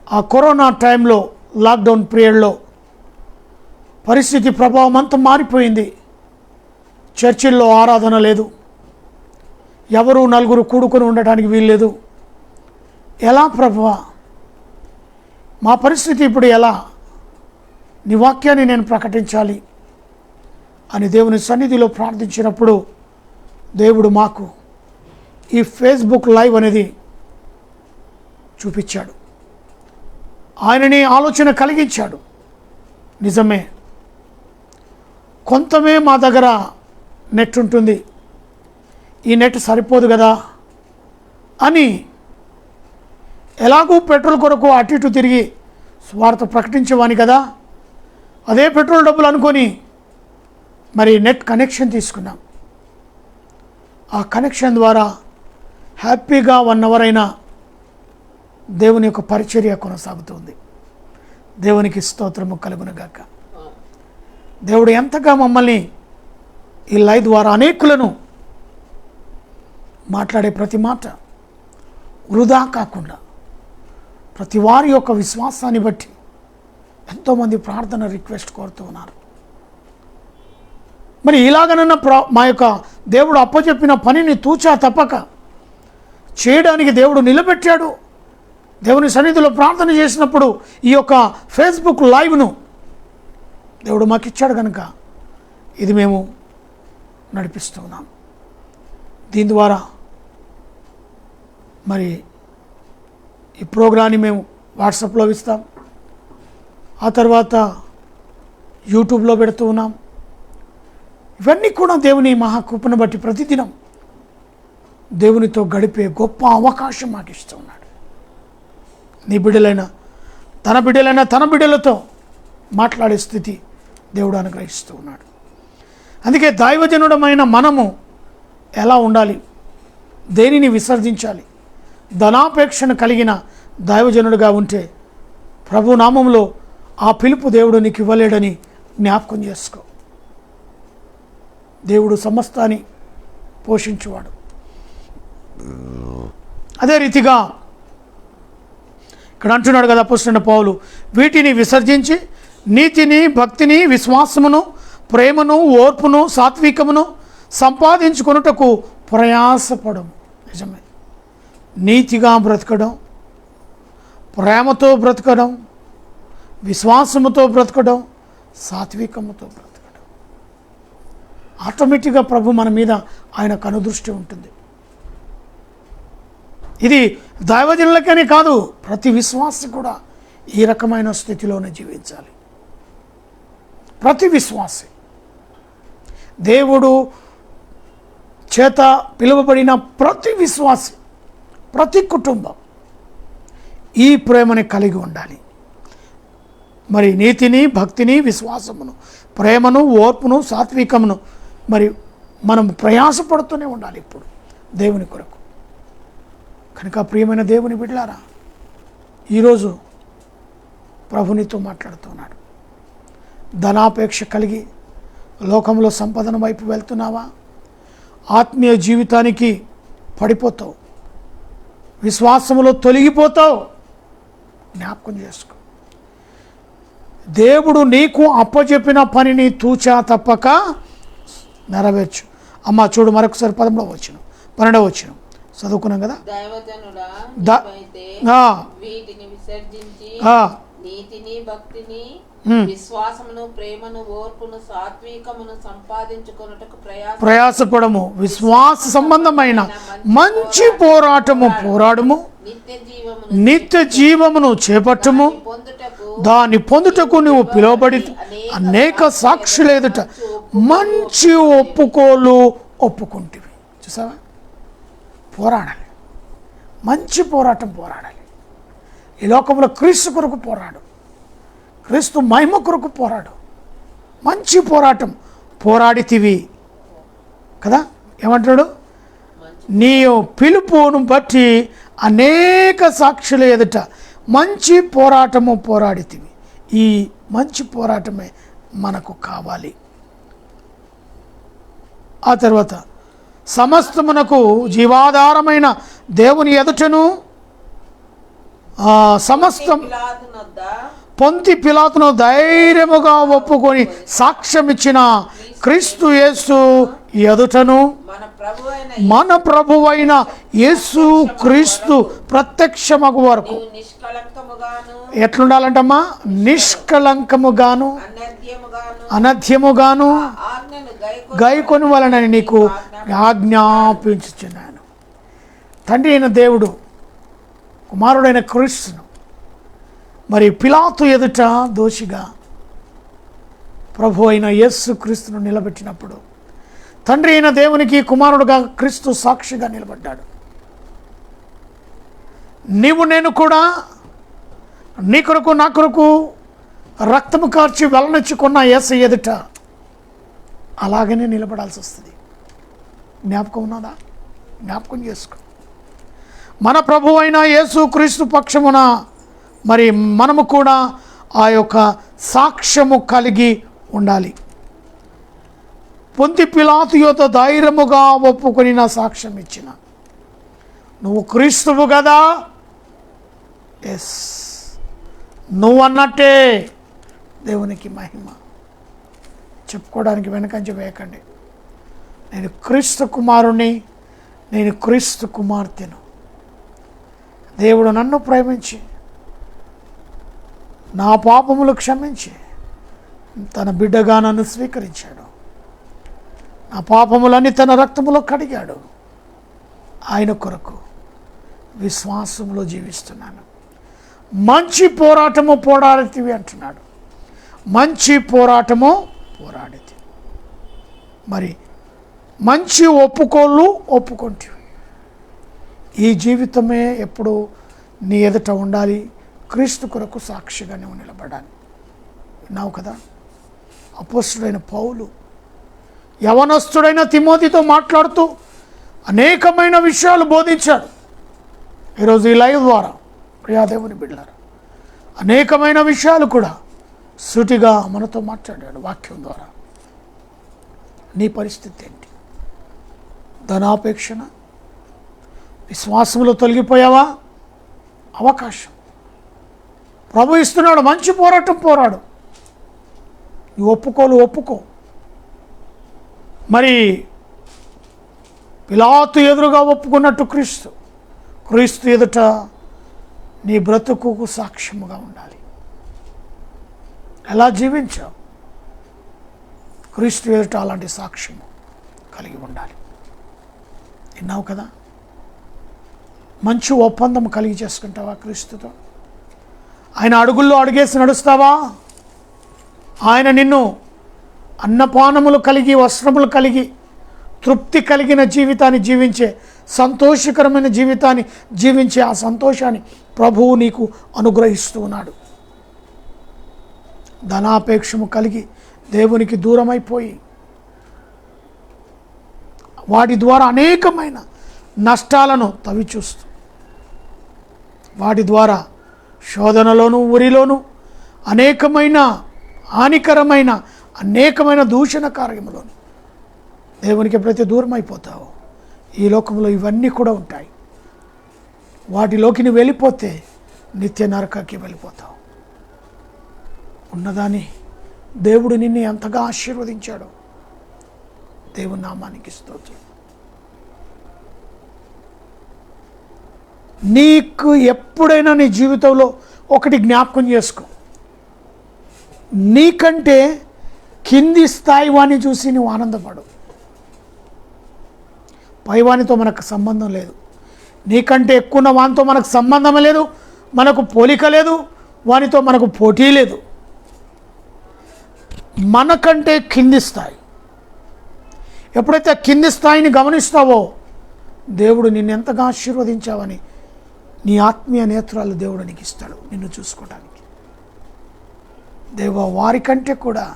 ఆ కరోనా టైంలో, లాక్డౌన్ పీరియడ్లో పరిస్థితి ప్రభావం అంతా మారిపోయింది. చర్చిల్లో ఆరాధన లేదు, ఎవరు నలుగురు కూడుకొని ఉండటానికి వీల్లేదు. ఎలా ప్రభువా, మా పరిస్థితి ఇప్పుడు ఎలా, నీ వాక్యాన్ని నేను ప్రకటించాలి అని దేవుని సన్నిధిలో ప్రార్థించినప్పుడు దేవుడు మాకు ఈ ఫేస్బుక్ లైవ్ అనేది చూపించాడు. ఆయనని ఆలోచన కలిగించాడు. నిజమే, కొంతమే మా దగ్గర నెట్ ఉంటుంది, ఈ నెట్ సరిపోదు కదా అని, ఎలాగూ పెట్రోల్ కొరకు అటు ఇటు తిరిగి స్వార్థ ప్రకటించేవాని కదా, అదే పెట్రోల్ డబ్బులు అనుకొని మరి నెట్ కనెక్షన్ తీసుకున్నాం. ఆ కనెక్షన్ ద్వారా హ్యాపీగా 1 అవర్ అయినా దేవుని యొక్క పరిచర్య కొనసాగుతుంది. దేవునికి స్తోత్రము కలుగునుగాక. దేవుడు ఎంతగా మమ్మల్ని ఈ లైవ్ ద్వారా అనేకులను మాట్లాడే ప్రతి మాట వృధా కాకుండా ప్రతి వారి యొక్క విశ్వాసాన్ని బట్టి ఎంతోమంది ప్రార్థన రిక్వెస్ట్ కోరుతూ ఉన్నారు. మరి ఇలాగనన్నా మా యొక్క దేవుడు అప్పచెప్పిన పనిని తూచా తప్పక చేయడానికి దేవుడు నిలబెట్టాడు. దేవుని సన్నిధిలో ప్రార్థన చేసినప్పుడు ఈ యొక్క ఫేస్బుక్ లైవ్ను దేవుడు మాకు ఇచ్చాడు కనుక ఇది మేము నడిపిస్తూ ఉన్నాం. దీని ద్వారా మరి ఈ ప్రోగ్రాన్ని మేము వాట్సాప్లో ఇస్తాం, ఆ తర్వాత యూట్యూబ్లో పెడుతూ ఉన్నాం. ఇవన్నీ కూడా దేవుని మహాకృపను బట్టి ప్రతిదినం దేవునితో గడిపే గొప్ప అవకాశం మాకు ఇస్తూ ఉన్నాడు. నీ బిడ్డలైన తన బిడ్డలతో మాట్లాడే స్థితి దేవుడు అనుగ్రహిస్తూ ఉన్నాడు. అందుకే దైవజనుడమైన మనము ఎలా ఉండాలి, దేనిని విసర్జించాలి, ధనాపేక్షను కలిగిన దైవజనుడిగా ఉంటే ప్రభు నామంలో ఆ పిలుపు దేవుడు నీకు ఇవ్వలేడని జ్ఞాపకం చేసుకో. దేవుడు సమస్తాన్ని పోషించువాడు. అదే రీతిగా ఇక్కడ అంటున్నాడు కదా అపోస్తలుడైన పౌలు, వీటిని విసర్జించి నీతిని, భక్తిని, విశ్వాసమును, ప్రేమను, ఓర్పును, సాత్వికమును సంపాదించుకొనుటకు ప్రయాసపడము. నిజమే, నీతిగా బ్రతకడం, ప్రేమతో బ్రతకడం, విశ్వాసముతో బ్రతకడం, సాత్వికముతో బ్రతకడం, ఆటోమేటిక్గా ప్రభు మన మీద ఆయన కనుదృష్టి ఉంటుంది. ఇది దైవజనులకనే కాదు, ప్రతి విశ్వాసి కూడా ఈ రకమైన స్థితిలోనే జీవించాలి. ప్రతి విశ్వాసి, దేవుడు చేత పిలువబడిన ప్రతి విశ్వాసి, ప్రతి కుటుంబం ఈ ప్రేమని కలిగి ఉండాలి. మరి నీతిని, భక్తిని, విశ్వాసమును, ప్రేమను, ఓర్పును, సాత్వికమును మరి మనం ప్రయాసపడుతూనే ఉండాలి ఇప్పుడు దేవుని కొరకు. కనుక ప్రియమైన దేవుని బిడ్డలారా, ఈరోజు ప్రభునితో మాట్లాడుతున్నాడు. ధనాపేక్ష కలిగి లోకంలో సంపదన వైపు వెళ్తున్నావా? ఆత్మీయ జీవితానికి పడిపోతావు, విశ్వాసములో తొలగిపోతావు. జ్ఞాపకం చేసుకో, దేవుడు నీకు అప్పచెప్పిన పనిని తూచా తప్పక నెరవేర్చు. అమ్మ చూడు మరొకసారి 11వ వచనం 12వ వచనం చదువుకున్నాం కదా. వీటిని విసర్జించి నీతిని, భక్తిని, విశ్వాసమును, ప్రేమను, ఓర్పును, సాత్వికమును సంపాదించుకొనుటకు ప్రయాసపడము. విశ్వాస సంబంధమైన మంచి పోరాటము పోరాడము. నిత్య జీవమును చేపట్టము. దాన్ని పొందుటకు నువ్వు పిలువబడి అనేక సాక్షుల ఎదుట మంచి ఒప్పుకోలు ఒప్పుకుంటివి. చూసావా, పోరాడాలి, మంచి పోరాటం పోరాడాలి. ఈ లోకంలో క్రీస్తు కొరకు పోరాడు, క్రీస్తు మహిమ కొరకు పోరాడు. మంచి పోరాటం పోరాడితివి కదా. ఏమంటాడు? నీ పిలుపును బట్టి అనేక సాక్షుల ఎదుట మంచి పోరాటము పోరాడితివి. ఈ మంచి పోరాటమే మనకు కావాలి. ఆ తర్వాత సమస్తమునకు జీవాధారమైన దేవుని ఎదుటను సమస్తం పొంతి పిలాతును ధైర్యముగా ఒప్పుకొని సాక్ష్యం ఇచ్చిన క్రీస్తు యేసు ఎదుటను మన ప్రభువైన యేసు క్రీస్తు ప్రత్యక్షమగు వరకు ఎట్లుండాలంటమ్మా? నిష్కళంకముగాను అనధ్యముగాను గైకొని వలనని నీకు ఆజ్ఞాపించుచున్నాను. తండ్రి అయిన దేవుడు కుమారుడైన క్రీస్తును మరి పిలాతు ఎదుట దోషిగా ప్రభు అయిన యేసు క్రీస్తును నిలబెట్టినప్పుడు తండ్రి అయిన దేవునికి కుమారుడుగా క్రీస్తు సాక్షిగా నిలబడ్డాడు. నీవు నేను కూడా నీ కొరకు నా కొరకు రక్తము కార్చి వెల్లనెచ్చుకున్న యేసు ఎదుట అలాగనే నిలబడాల్సి వస్తుంది. జ్ఞాపకం ఉన్నదా? జ్ఞాపకం చేసుకో. మన ప్రభు అయిన యేసు క్రీస్తు పక్షమున మరి మనము కూడా ఆ యొక్క సాక్ష్యము కలిగి ఉండాలి. పొంతి పిలాతు యొద్ద ధైర్యముగా ఒప్పుకొని నా సాక్ష్యం ఇచ్చిన, నువ్వు క్రీస్తువు కదా, ఎస్ నువ్వు అన్నట్టే. దేవునికి మహిమ. చెప్పుకోవడానికి వెనకంజ వేయకండి. నేను క్రీస్తు కుమారుని, నేను క్రీస్తు కుమార్తెను. దేవుడు నన్ను ప్రేమించి నా పాపములు క్షమించి తన బిడ్డగా నన్ను స్వీకరించాడు. నా పాపములన్నీ తన రక్తములో కడిగాడు. ఆయన కొరకు విశ్వాసంలో జీవిస్తున్నాను. మంచి పోరాటము పోరాడితివి అంటున్నాడు. మంచి పోరాటము పోరాడితి. మరి మంచి ఒప్పుకోళ్ళు ఒప్పుకుంటేవి. ఈ జీవితమే ఎప్పుడు నీ ఎదుట ఉండాలి. క్రీస్తు కొరకు సాక్షిగా నువ్వు నిలబడాలి. విన్నావు కదా, అపోస్తుడైన పౌలు యవనస్తుడైన తిమోతితో మాట్లాడుతూ అనేకమైన విషయాలు బోధించాడు. ఈరోజు ఈ లైవ్ ద్వారా ప్రియాదేవుని బిడ్డలారా అనేకమైన విషయాలు కూడా సూటిగా మనతో మాట్లాడాడు వాక్యం ద్వారా. నీ పరిస్థితి ఏంటి? ధనాపేక్షణ, విశ్వాసంలో తొలగిపోయావా? అవకాశం ప్రభు ఇస్తున్నాడు. మంచి పోరాటం పోరాడు. ఈ ఒప్పుకో. మరి పిలాతు ఎదురుగా ఒప్పుకున్నట్టు క్రీస్తు ఎదుట నీ బ్రతుకుకు సాక్ష్యముగా ఉండాలి. ఎలా జీవించావు? క్రీస్తు ఎదుట అలాంటి సాక్ష్యము కలిగి ఉండాలి. విన్నావు కదా, మంచి ఒప్పందం కలిగి చేసుకుంటావా క్రీస్తుతో? ఆయన అడుగుల్లో అడుగేసి నడుస్తావా? ఆయన నిన్ను అన్నపానములు కలిగి, వస్త్రములు కలిగి, తృప్తి కలిగిన జీవితాన్ని జీవించే, సంతోషకరమైన జీవితాన్ని జీవించే ఆ సంతోషాన్ని ప్రభువు నీకు అనుగ్రహిస్తూ ఉన్నాడు. ధనాపేక్షము కలిగి దేవునికి దూరమైపోయి వాటి ద్వారా అనేకమైన నష్టాలను తవిచూస్తూ, వాటి ద్వారా శోధనలోను ఉరిలోను అనేకమైన హానికరమైన అనేకమైన దూషణ కార్యములోను దేవునికి ఎప్పుడైతే దూరం అయిపోతావో ఈ లోకంలో ఇవన్నీ కూడా ఉంటాయి. వాటిలోకి నువ్వు వెళ్ళిపోతే నిత్య నరకానికి వెళ్ళిపోతావు. ఉన్నదాన్ని దేవుడు నిన్ను ఎంతగా ఆశీర్వదించాడో దేవుని నామానికి స్తోత్రం. నీకు ఎప్పుడైనా నీ జీవితంలో ఒకటి జ్ఞాపకం చేసుకో, నీకంటే కింది స్థాయి వాణ్ణి చూసి నువ్వు ఆనందపడు. పైవానితో మనకు సంబంధం లేదు. నీకంటే ఎక్కువ ఉన్న వానితో మనకు సంబంధం లేదు, మనకు పోలిక లేదు, వానితో మనకు పోటీ లేదు. మనకంటే కింది స్థాయి. ఎప్పుడైతే కింది స్థాయిని గమనిస్తావో దేవుడు నిన్ను ఎంతగా ఆశీర్వదించావని నీ ఆత్మీయ నేత్రాలు దేవుడు నీకు ఇస్తాడు నిన్ను చూసుకోవడానికి. దేవా, వారికంటే కూడా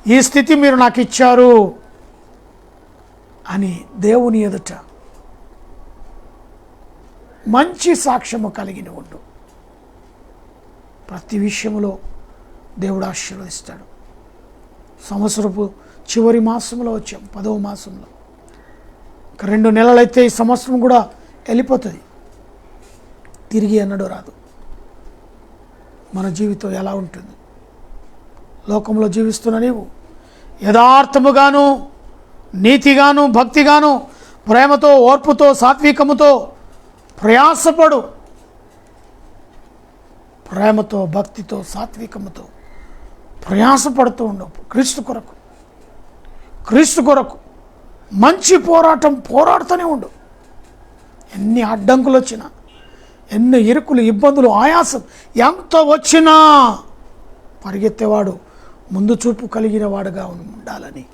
ఈ స్థితి మీరు నాకు ఇచ్చారు అని దేవుని ఎదుట మంచి సాక్ష్యము కలిగిన ఉండు. ప్రతి విషయంలో దేవుడు ఆశీర్వదిస్తాడు. సంవత్సరపు చివరి మాసంలో వచ్చాం, 10వ మాసంలో. 2 నెలలైతే ఈ సంవత్సరం కూడా వెళ్ళిపోతుంది, తిరిగి ఎన్నడూ రాదు. మన జీవితం ఎలా ఉంటుంది? లోకంలో జీవిస్తున్న నీవు యథార్థముగాను, నీతిగాను, భక్తిగాను, ప్రేమతో, ఓర్పుతో, సాత్వికముతో ప్రయాసపడు. ప్రేమతో, భక్తితో, సాత్వికముతో ప్రయాసపడుతూ ఉండవు. క్రీస్తు కొరకు మంచి పోరాటం పోరాడుతూనే ఉండు. ఎన్ని అడ్డంకులు వచ్చినా, ఎన్ని ఇరుకులు, ఇబ్బందులు, ఆయాసం ఎంత వచ్చినా పరిగెత్తేవాడు ముందు చూపు కలిగిన వాడుగా ఉండాలని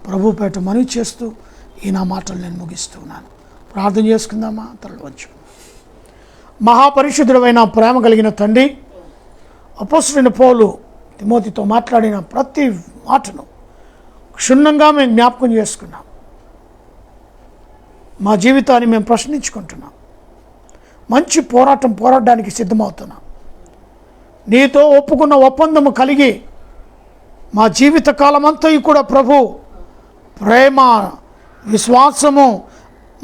ప్రభుపేట మనవి చేస్తూ ఈ నా మాటలు నేను ముగిస్తున్నాను. ప్రార్థన చేసుకుందామా? తరలివచ్చు. మహాపరిశుద్ధుడైన ప్రేమ కలిగిన తండ్రి, అపోస్తలుడైన పౌలు తిమోతితో మాట్లాడిన ప్రతి మాటను క్షుణ్ణంగా మేము జ్ఞాపకం చేసుకున్నాం. మా జీవితాన్ని మేము ప్రశ్నించుకుంటున్నాం. మంచి పోరాడడానికి సిద్ధమవుతున్నాం. నీతో ఒప్పుకున్న ఒప్పందము కలిగి మా జీవిత కాలమంతా కూడా ప్రభు ప్రేమ, విశ్వాసము,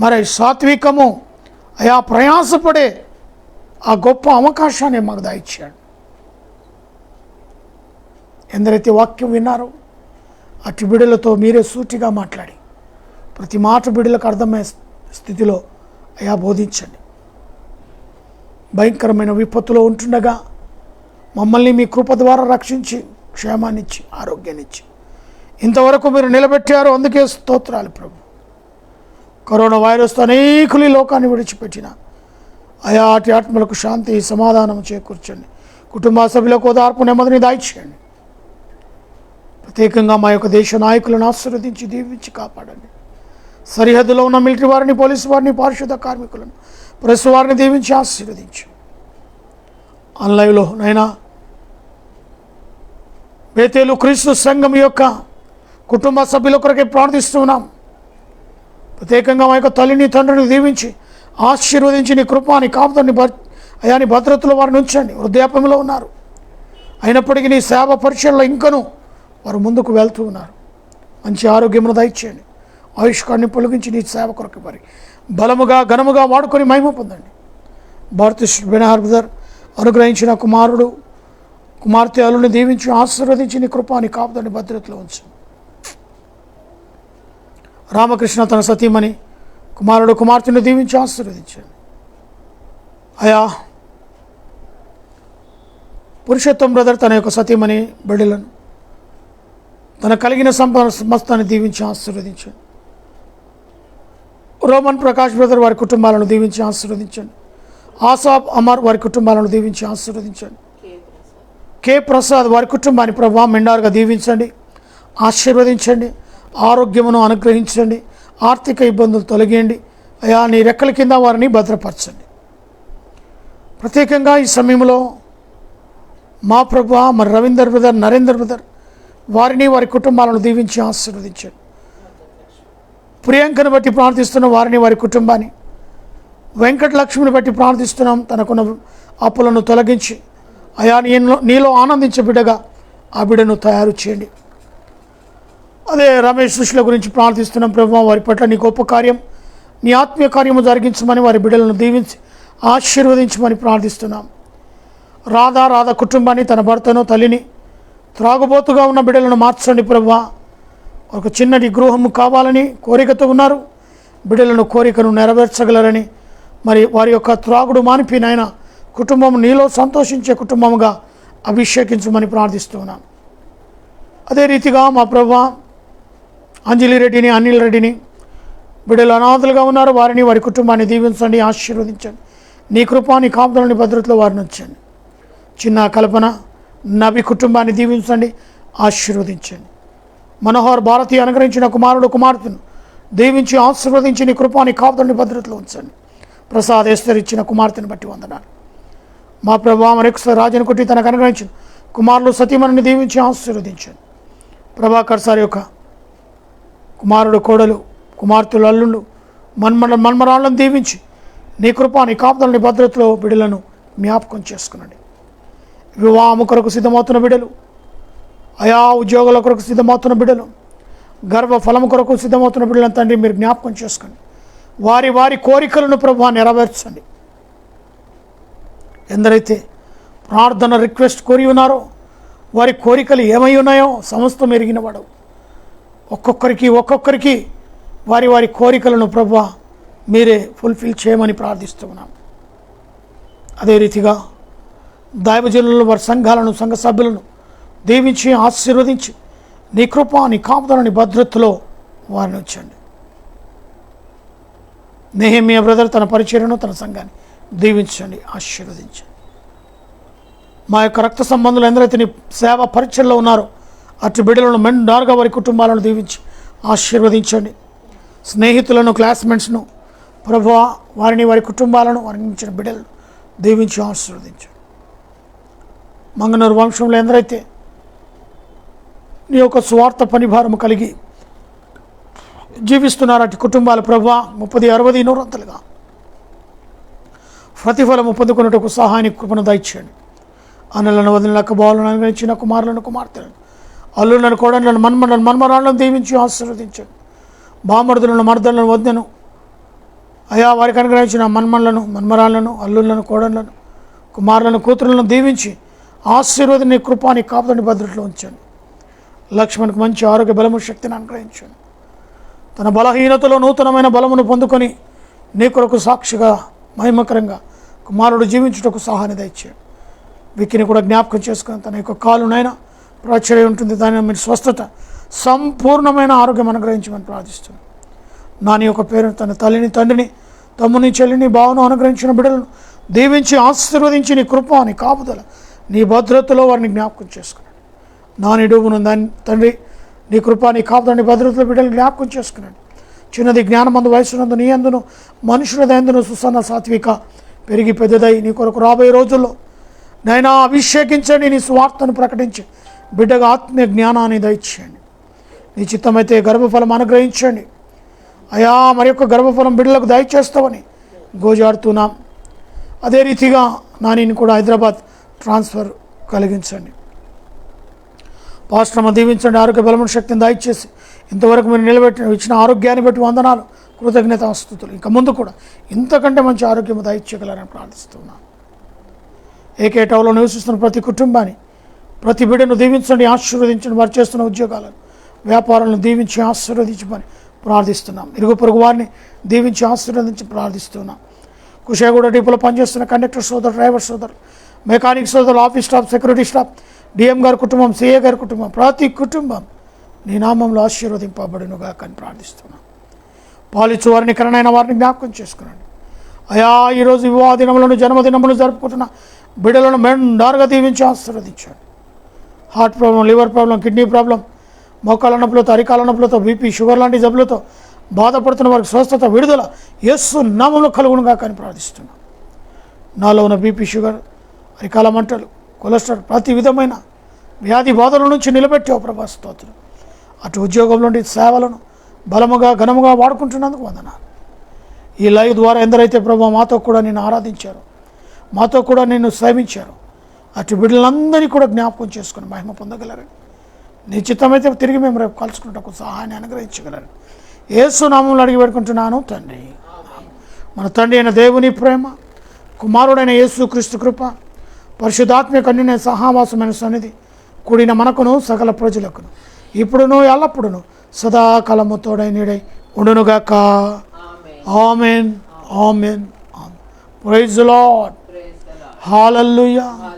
మరి సాత్వికము, అయా ప్రయాసపడే ఆ గొప్ప అవకాశాన్ని మాకు దయచేయండి. ఎందరైతే వాక్యం విన్నారో అటు బిడ్డలతో మీరే సూటిగా మాట్లాడి ప్రతి మాట బిడ్డలకు అర్థమయ్యే స్థితిలో అయా బోధించండి. భయంకరమైన విపత్తులో ఉంటుండగా మమ్మల్ని మీ కృప ద్వారా రక్షించి క్షేమాన్నిచ్చి ఆరోగ్యాన్నిచ్చి ఇంతవరకు మీరు నిలబెట్టారు. అందుకే స్తోత్రాలు ప్రభు. కరోనా వైరస్తో అనేకులు ఈ లోకాన్ని విడిచిపెట్టిన అయా అటు ఆత్మలకు శాంతి, సమాధానం చేకూర్చండి. కుటుంబ సభ్యులకు ఓదార్పు, నెమ్మదిని దాయిచేయండి. ప్రత్యేకంగా మా యొక్క దేశ నాయకులను ఆశీర్వదించి దీవించి కాపాడండి. సరిహద్దులో ఉన్న మిలిటరీ వారిని, పోలీసు వారిని, పారిశుద్ధ కార్మికులను, ప్రెస్ వారిని దీవించి ఆశీర్వదించు. ఆన్లైన్లో నైనా బేతేలు క్రీస్తు సంఘం యొక్క కుటుంబ సభ్యుల కొరకే ప్రార్థిస్తున్నాం. ప్రత్యేకంగా మా యొక్క తల్లిని, తండ్రిని దీవించి ఆశీర్వదించి నీ కృపాని కాపుతాన్ని అయాని భద్రతలో వారిని ఉంచండి. వృద్ధాప్యంలో ఉన్నారు, అయినప్పటికీ నీ సేవ పరిచయంలో ఇంకనూ వారు ముందుకు వెళ్తూ ఉన్నారు. మంచి ఆరోగ్యమును దయచేయండి. ఆయుష్కాన్ని పొలిగించి నీ సేవ కొరకు మరి బలముగా ఘనముగా వాడుకొని మహిమ పొందండి. భారతీయ బెనహార్ బ్రదర్ అనుగ్రహించిన కుమార్తె అల్లుని దీవించి ఆశీర్వదించి నీ కృపాని కాపుతాన్ని భద్రతలో ఉంచు. రామకృష్ణ తన సతీమణి కుమార్తెను దీవించి ఆశీర్వదించండి. అయా పురుషోత్తం బ్రదర్ తన యొక్క సతీమణి బిడ్డలను, తన కలిగిన సమస్తాన్ని దీవించి ఆశీర్వదించండి. రోమన్ ప్రకాష్ బ్రదర్ వారి కుటుంబాలను దీవించి ఆశీర్వదించండి. ఆసాబ్ అమర్ వారి కుటుంబాలను దీవించి ఆశీర్వదించండి. కె ప్రసాద్ వారి కుటుంబాన్ని ప్రభావ మెండారుగా దీవించండి, ఆశీర్వదించండి. ఆరోగ్యమును అనుగ్రహించండి. ఆర్థిక ఇబ్బందులు తొలగియండి. అయా నీ రెక్కల కింద వారిని భద్రపరచండి. ప్రత్యేకంగా ఈ సమయంలో మా ప్రభు మరి రవీందర్ బ్రదర్, నరేందర్ బ్రదర్ వారిని, వారి కుటుంబాలను దీవించి ఆశీర్వదించండి. ప్రియాంకను బట్టి ప్రార్థిస్తున్న వారిని, వారి కుటుంబాన్ని, వెంకటలక్ష్మిని బట్టి ప్రార్థిస్తున్నాం. తనకున్న అప్పులను తొలగించి అయా నీలో ఆనందించే బిడ్డగా ఆ బిడ్డను తయారు చేయండి. అదే రమేష్ సుష్ల గురించి ప్రార్థిస్తున్నాం. ప్రభు వారి పట్ల నీ గొప్ప కార్యం, నీ ఆత్మీయ కార్యము జరిగించమని వారి బిడ్డలను దీవించి ఆశీర్వదించమని ప్రార్థిస్తున్నాం. రాధా కుటుంబాన్ని, తన భర్తను, తల్లిని, త్రాగుబోతుగా ఉన్న బిడ్డలను మార్చండి. ప్రభు ఒక చిన్నటి గృహము కావాలని కోరికతో ఉన్నారు. బిడ్డలను కోరికను నెరవేర్చగలరని, మరి వారి యొక్క త్రాగుడు మానిపినైనా కుటుంబం నీలో సంతోషించే కుటుంబముగా అభిషేకించమని ప్రార్థిస్తున్నాను. అదే రీతిగా మా ప్రభు అంజలి రెడ్డిని, అనిల్ రెడ్డిని, బిడ్డలు అనాథలుగా ఉన్నారు. వారిని, వారి కుటుంబాన్ని దీవించండి, ఆశీర్వదించండి. నీ కృపాని కాపుదలని భద్రతలో వారిని ఉంచండి. చిన్న కల్పన నబి కుటుంబాన్ని దీవించండి, ఆశీర్వదించండి. మనోహర్ భారతి అనుగ్రహించిన కుమార్తెను దీవించి ఆశీర్వదించి నీ కృపాని కాపుదలని భద్రతలో ఉంచండి. ప్రసాద్ ఎస్తర్ ఇచ్చిన కుమార్తెను బట్టి వందనాలు. మా ప్రభా మరొకసారి రాజును కొట్టి తనకు అనుగ్రహించిన కుమారులు సతీమణిని దీవించి ఆశీర్వదించండి. ప్రభాకర్ సార్ యొక్క కుమారుడు, కోడలు, కుమార్తెలు, అల్లుళ్ళు, మన్మరాళ్ళను దీవించి నీ కృపాని కాపుదలని భద్రతలో బిడ్డలను జ్ఞాపకం చేసుకునండి. వివాహము కొరకు సిద్ధమవుతున్న బిడ్డలు, అయా ఉద్యోగాల కొరకు సిద్ధమవుతున్న బిడ్డలు, గర్భ ఫలము కొరకు సిద్ధమవుతున్న బిడ్డలను తండ్రి మీరు జ్ఞాపకం చేసుకోండి. వారి కోరికలను ప్రభు నెరవేర్చండి. ఎందరైతే ప్రార్థన రిక్వెస్ట్ కోరి ఉన్నారో వారి కోరికలు ఏమై ఉన్నాయో సమస్తం ఎరిగినవాడు. ఒక్కొక్కరికి వారి కోరికలను ప్రభు మీరే ఫుల్ఫిల్ చేయమని ప్రార్థిస్తున్నాం. అదే రీతిగా దైవజనులను, వారి సంఘాలను, సంఘ సభ్యులను దీవించి ఆశీర్వదించి నీ కృప, నీ కాపుదలని భద్రతలో వారిని ఉంచండి. నెహెమియా బ్రదర్ తన పరిచర్యను, తన సంఘాన్ని దీవించండి, ఆశీర్వదించండి. మా యొక్క రక్త సంబంధులు ఎందరైతే నీ సేవ పరిచర్లో ఉన్నారో అటు బిడ్డలను మెండారుగా వారి కుటుంబాలను దీవించి ఆశీర్వదించండి. స్నేహితులను, క్లాస్మేట్స్ను ప్రభువా వారిని, వారి కుటుంబాలను, వారికి ఇచ్చిన బిడ్డలను దీవించి ఆశీర్వదించండి. మంగనూరు వంశంలో ఎందరైతే నీ యొక్క స్వార్థ పనిభారము కలిగి జీవిస్తున్నారు అటు కుటుంబాల ప్రభువా 30, 60, 100 ప్రతిఫలము పొందుకున్నట్టుకు సహాయానికి కృపను దయచేయండి. అన్నలను వదిలినక్క బావులను అనుగ్రహించిన కుమారులను కుమార్తెలను అల్లులను కోడళ్లను మన్మరాలను దీవించి ఆశీర్వదించండి. బామర్దులను మర్దలను వద్దను అయా వారికి అనుగ్రహించిన మన్మరాలను అల్లులను కోడళ్లను కుమారులను కూతురులను దీవించి ఆశీర్వదిని కృపాని కాపుదని భద్రతలో ఉంచండి. లక్ష్మణ్కి మంచి ఆరోగ్య బలము శక్తిని అనుగ్రహించండి. తన బలహీనతలో నూతనమైన బలమును పొందుకొని నీ కొరకు సాక్షిగా మహిమకరంగా కుమారుడు జీవించుటకు సహాయాన్ని దయచేయండి. వీకిని కూడా జ్ఞాపకం చేసుకుని తన యొక్క కాలునైనా ప్రాచుర్యం ఉంటుంది. దాని మీరు స్వస్థత సంపూర్ణమైన ఆరోగ్యం అనుగ్రహించమని ప్రార్థిస్తున్నాను. నాని యొక్క పేరు తన తల్లిని తండ్రిని తమ్ముని చెల్లిని భావను అనుగ్రహించిన బిడ్డలను దీవించి ఆశీర్వదించి నీ కృప నీ కాపుదల నీ భద్రతలో వారిని జ్ఞాపకం చేసుకున్నాడు. నాని డూబును దాని తండ్రి నీ కృప నీ కాపుదల నీ భద్రతలో బిడ్డలు జ్ఞాపకం చేసుకున్నాడు. చిన్నది జ్ఞానమందు వయసునందు నీ అందును మనుషుల దయందును సుసన్న సాత్విక పెరిగి పెద్దదై నీ కొరకు రాబోయే రోజుల్లో నైనా అభిషేకించండి. నీ స్వార్థను ప్రకటించి బిడ్డగా ఆత్మీయ జ్ఞానాన్ని దయచేయండి. నీ చిత్తమైతే గర్భఫలం అనుగ్రహించండి అయా. మరి యొక్క గర్భఫలం బిడ్డలకు దయచేస్తామని గోజాడుతున్నాం. అదే రీతిగా నానిని కూడా హైదరాబాద్ ట్రాన్స్ఫర్ కలిగించండి. పాస్టర్మ దీవించండి. ఆరోగ్య బలమైన శక్తిని దయచేసి ఇంతవరకు మీరు ఇచ్చిన ఆరోగ్యాన్ని బట్టి వందనాలు కృతజ్ఞతాస్తుతులు. ఇంకా ముందు కూడా ఇంతకంటే మంచి ఆరోగ్యం దయచేయగలరని ప్రార్థిస్తున్నాను. ఏకేటవలో నివసిస్తున్న ప్రతి కుటుంబాన్ని ప్రతి బిడ్డను దీవించండి ఆశీర్వదించండి. వారు చేస్తున్న ఉద్యోగాలను వ్యాపారాలను దీవించి ఆశీర్వదించమని ప్రార్థిస్తున్నాం. ఇరుగు పొరుగు వారిని దీవించి ఆశీర్వదించి ప్రార్థిస్తున్నాం. కుషాగూడ డిపోలో పనిచేస్తున్న కండక్టర్ సోదరు డ్రైవర్ సోదరు మెకానిక్ సోదరులు office staff security staff DM గారి కుటుంబం సిఏ గారి కుటుంబం ప్రతి కుటుంబం నీ నామంలో ఆశీర్వదింపబడునుగా అని ప్రార్థిస్తున్నాం. పాలిచ్చు వారిని కరణైన వారిని జ్ఞాపకం చేసుకున్నాను అయా. ఈరోజు వివాహ దినములను జన్మదినములను జరుపుకుంటున్న బిడ్డలను మెండారుగా దీవించి ఆశీర్వదించండి. Heart problem liver problem kidney problem మోకాల నొప్పులతో అరికాల నొప్పులతో బీపీ షుగర్ లాంటి జబ్బులతో బాధపడుతున్న వారికి స్వస్థత విడుదల యేసు నామంలో కలుగునుగా కానీ ప్రార్థిస్తున్నాం. నాలో ఉన్న బీపీ షుగర్ అరికాల మంటలు కొలెస్ట్రాల్ ప్రతి విధమైన వ్యాధి బాధల నుంచి నిలబెట్టావు ప్రభా స్తోత్రం. అటు ఉద్యోగంలో సేవలను బలముగా ఘనముగా వాడుకుంటున్నందుకు వందనాలు. ఈ లైవ్ ద్వారా ఎందరైతే ప్రభా మాతో కూడా నిన్ను ఆరాధించారు మాతో కూడా నిన్ను సేవించారు అటు బిడ్డలందరినీ కూడా జ్ఞాపకం చేసుకుని మహిమ పొందగలరని నీ చిత్తమైతే తిరిగి మేము రేపు కలుసుకున్నట్టు సహాయాన్ని అనుగ్రహించగలరు. యేసు నామంలో అడిగి పెట్టుకుంటున్నాను తండ్రి. మన తండ్రి అయిన దేవుని ప్రేమ కుమారుడైన యేసు క్రీస్తు కృప పరిశుద్ధాత్మ కన్యనే సహవాసమైన సన్నిధి కూడిన మనకును సకల ప్రజలకును ఇప్పుడును ఎల్లప్పుడును సదాకాలము తోడై నీడై ఉండునుగాక. ఆమేన్ ఆమేన్ ఆమేన్. Praise the Lord. హల్లెలూయా.